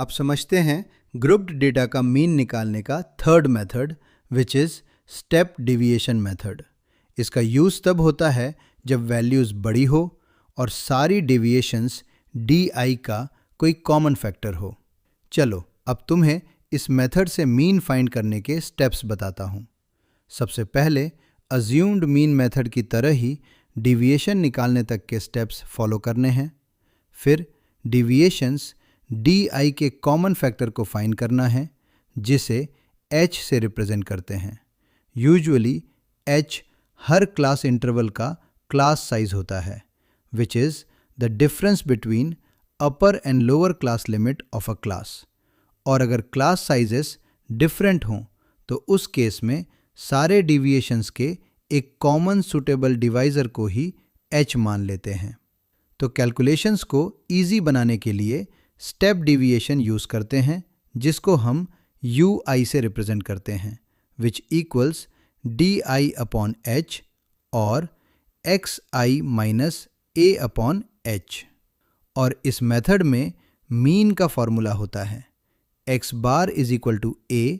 अब समझते हैं ग्रुप्ड डेटा का मीन निकालने का third method which is step deviation method. इसका यूज़ तब होता है जब वैल्यूज़ बड़ी हो और सारी डेविएशंस DI का कोई कॉमन फैक्टर हो। चलो अब तुम्हें इस मेथड से मीन फाइंड करने के स्टेप्स बताता हूँ। सबसे पहले अज्यूम्ड मीन मेथड की तरह ही डिविएशन निकालने तक के स्टेप्स फॉलो करने हैं। फिर डिविएशंस DI के कॉमन फैक्टर को फाइंड करना है जिसे H से रिप्रेजेंट करते हैं। यूजुअली H हर क्लास इंटरवल का क्लास साइज होता है which is the difference between upper and lower class limit of a class. और अगर क्लास साइजेस डिफरेंट हों तो उस केस में सारे डिविएशंस के एक कॉमन सुटेबल डिवाइज़र को ही H मान लेते हैं। तो कैलकुलेशंस को ईजी बनाने के लिए स्टेप डिविएशन यूज़ करते हैं जिसको हम UI से रिप्रेजेंट करते हैं विच इक्वल्स DI अपॉन H और XI minus A upon H। और इस मेथड में मीन का फॉर्मूला होता है x bar is equal to A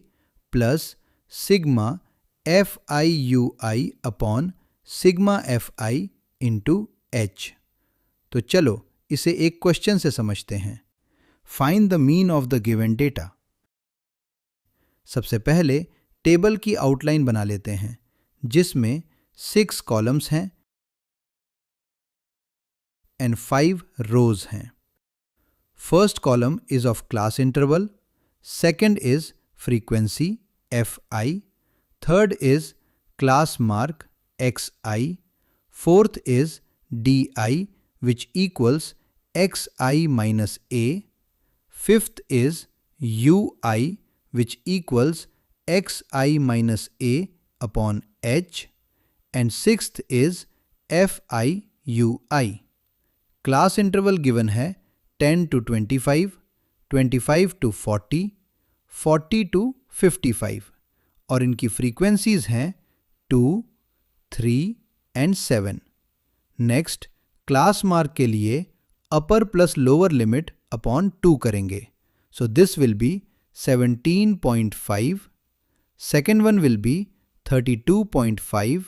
plus sigma FI/UI upon sigma FI into H। तो चलो इसे एक क्वेश्चन से समझते हैं। Find the mean of the given data. सबसे पहले टेबल की आउटलाइन बना लेते हैं जिसमें 6 कॉलम्स हैं एंड 5 रोज हैं। First column is of class interval, second is frequency FI, third is class mark XI, fourth is DI which equals XI minus A, fifth is UI which equals XI minus A upon H, and sixth is FI/UI। Class interval given है 10 to 25, 25 to 40, 40 to 55 और इनकी frequencies हैं 2, 3 and 7। Next class mark के लिए upper plus lower limit upon 2 करेंगे। So this will be 17.5, second one will be 32.5,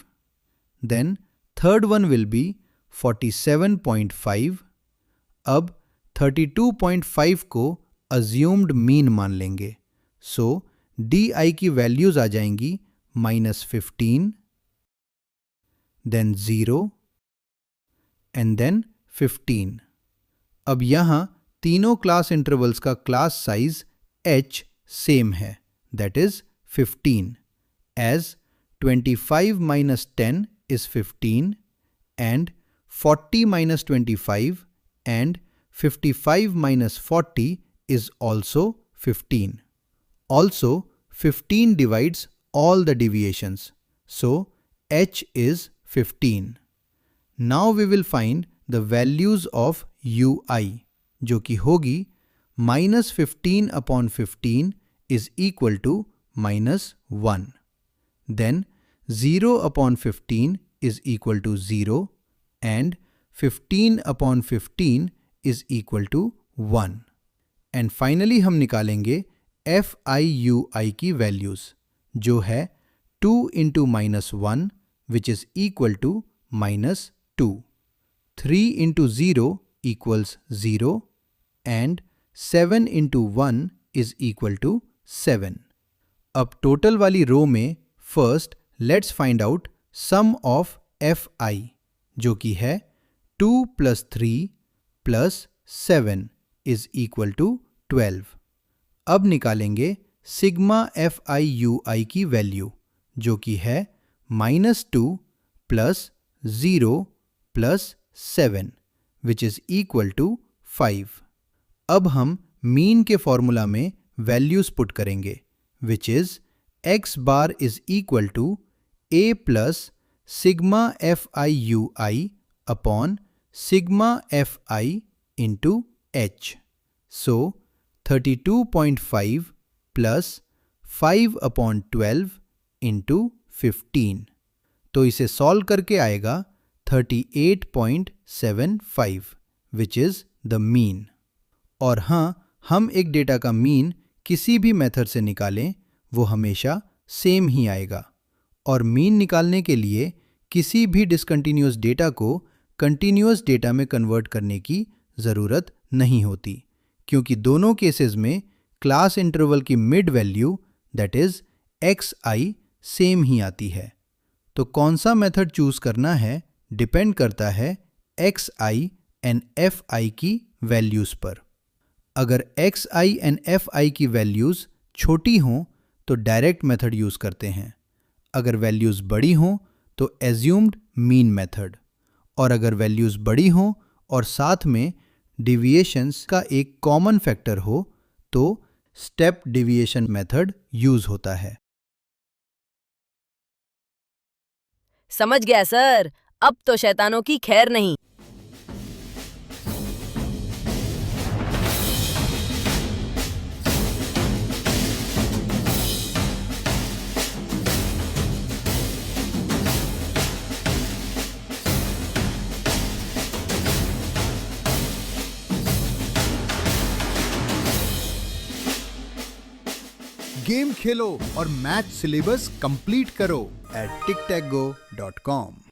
then third one will be 47.5। अब 32.5 को assumed mean मान लेंगे। सो DI की वैल्यूज आ जाएंगी -15, देन 0 एंड देन 15। अब यहाँ तीनों क्लास इंटरवल्स का क्लास साइज H सेम है that is 15 as 25 minus 10 is 15 and 40 minus 25 and 55 minus 40 is also 15. Also 15 divides all the deviations, so H is 15. Now we will find the values of UI जो कि होगी -15 upon 15 is equal to -1. Then 0 upon 15 is equal to 0 and 15 upon 15 is equal to 1. And finally हम निकालेंगे FI/UI की values जो है 2 into -1 which is equal to -2, 3 into 0 equals 0 and 7 into 1 is equal to 7. अब total वाली row में first let's find out sum of FI जो कि है 2 + 3 + 7 is equal to 12। अब निकालेंगे सिग्मा FI/UI की वैल्यू जो कि है -2 + 0 + 7 which is equal to 5। अब हम मीन के फॉर्मूला में वैल्यूज पुट करेंगे which is x bar is equal to A plus sigma FI/UI upon sigma FI into H। So 32.5 plus 5 upon 12 into 15। तो इसे सॉल्व करके आएगा 38.75 विच इज द मीन। और हाँ, हम एक डेटा का मीन किसी भी मेथड से निकालें वो हमेशा सेम ही आएगा, और मीन निकालने के लिए किसी भी डिसकंटिन्यूअस डेटा को कंटिन्यूअस डेटा में कन्वर्ट करने की ज़रूरत नहीं होती, क्योंकि दोनों केसेस में क्लास इंटरवल की mid value that is xi same ही आती है। तो कौन सा मेथड चूज करना है डिपेंड करता है xi एंड fi की वैल्यूज पर। अगर xi एंड fi की वैल्यूज छोटी हों तो डायरेक्ट मेथड यूज करते हैं, अगर वैल्यूज बड़ी हों तो एज्यूम्ड मीन मेथड, और अगर वैल्यूज बड़ी हों और साथ में डिविएशंस का एक कॉमन फैक्टर हो तो स्टेप डिविएशन मेथड यूज होता है। समझ गया सर, अब तो शैतानों की खैर नहीं। गेम खेलो और मैथ सिलेबस कंप्लीट करो at tictacgo.com।